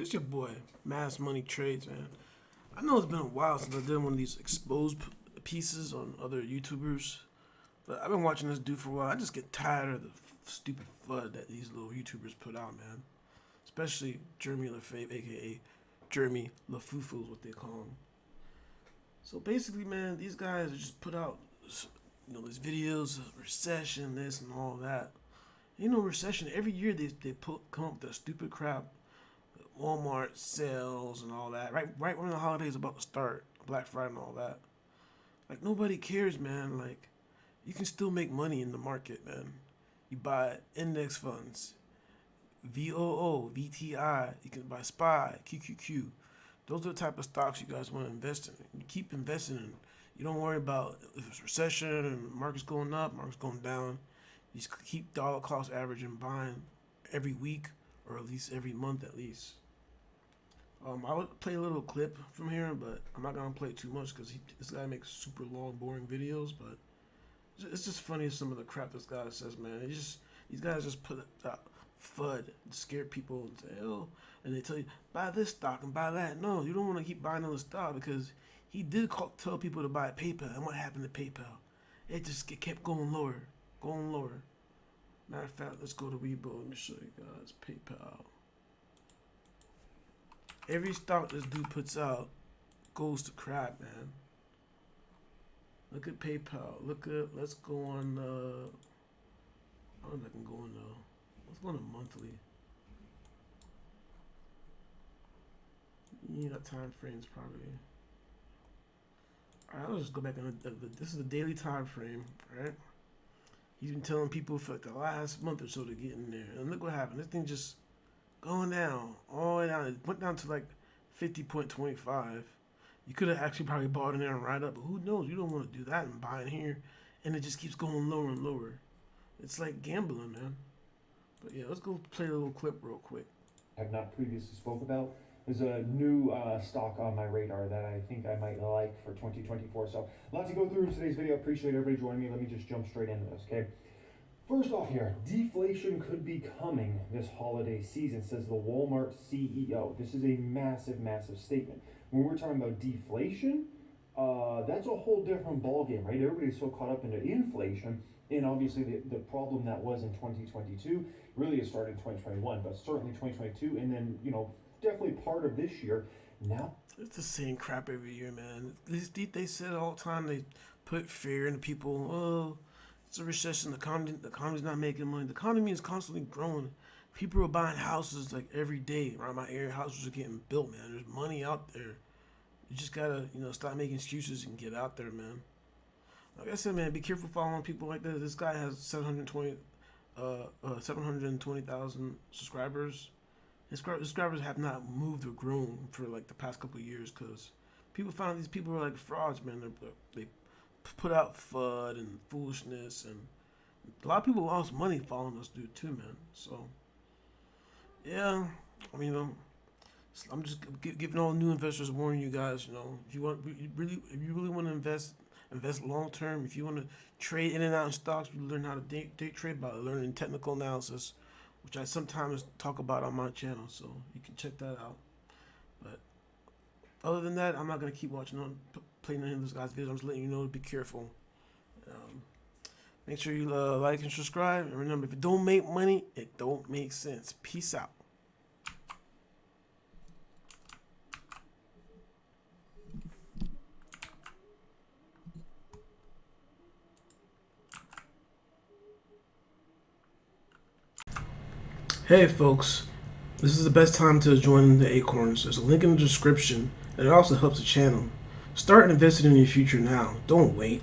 It's your boy, Mass Money Trades, man. I know it's been a while since I did one of these exposed pieces on other YouTubers, but I've been watching this dude for a while. I just get tired of the stupid FUD that these little YouTubers put out, man. Especially Jeremy LaFave, aka Jeremy LaFufu is what they call him. So basically, man, these guys just put out, these videos of recession, this and all that. Recession, every year they come up with that stupid crap, Walmart sales and all that, right when the holidays about to start, Black Friday and all that. Like, nobody cares, man. Like, you can still make money in the market, man. You buy index funds, VOO, VTI, you can buy SPY, QQQ. Those are the type of stocks you guys want to invest in. You keep investing in. You don't worry about if it's recession and market's going up, market's going down. You just keep dollar cost averaging, buying every week or at least every month at least. I would play a little clip from here, but I'm not gonna play too much because this guy makes super long, boring videos. But it's just funny some of the crap this guy says, man. These guys just put out FUD to scare people and say, oh, and they tell you buy this stock and buy that. No, you don't want to keep buying another stock because he did tell people to buy PayPal. And what happened to PayPal? It kept going lower. Matter of fact, let's go to Weibo. Let me show you guys PayPal. Every stock this dude puts out goes to crap, man. Look at PayPal. Let's go on, I don't know if I can go on, let's go on a monthly. You got time frames probably. Alright, I'll just go back on this is the daily time frame, right? He's been telling people for like the last month or so to get in there. And look what happened. This thing just going down, all the way down. It went down to like 50.25. You could have actually probably bought in there and ride up, but who knows? You don't want to do that and buy in here. And it just keeps going lower and lower. It's like gambling, man. But yeah, let's go play a little clip real quick. I've not previously spoke about. There's a new stock on my radar that I think I might like for 2024. So lots to go through in today's video. Appreciate everybody joining me. Let me just jump straight into this, okay? First off here, deflation could be coming this holiday season, says the Walmart CEO. This is a massive, massive statement. When we're talking about deflation, that's a whole different ballgame, right? Everybody's so caught up into inflation, and obviously the problem that was in 2022 really has started in 2021, but certainly 2022, and then, definitely part of this year. Now it's the same crap every year, man. They said all the time, they put fear into people. Oh, it's a recession. The economy's not making money. The economy is constantly growing. People are buying houses like every day around my area. Houses are getting built, man. There's money out there. You just gotta, stop making excuses and get out there, man. Like I said, man, be careful following people like this. This guy has 720,000 subscribers. His subscribers have not moved or grown for like the past couple of years because people found these people are like frauds, man. They put out FUD and foolishness, and a lot of people lost money following this dude too, man. So yeah, I'm just giving all new investors, warning you guys. If you really want to invest long term. If you want to trade in and out in stocks, you learn how to day trade by learning technical analysis, which I sometimes talk about on my channel, so you can check that out. But other than that, I'm not gonna keep watching playing any of those guys' videos. I'm just letting you know to be careful. Make sure you like and subscribe, and remember, if it don't make money, it don't make sense. Peace out. Hey folks, this is the best time to join the Acorns. There's a link in the description, and it also helps the channel. Start investing in your future now. Don't wait.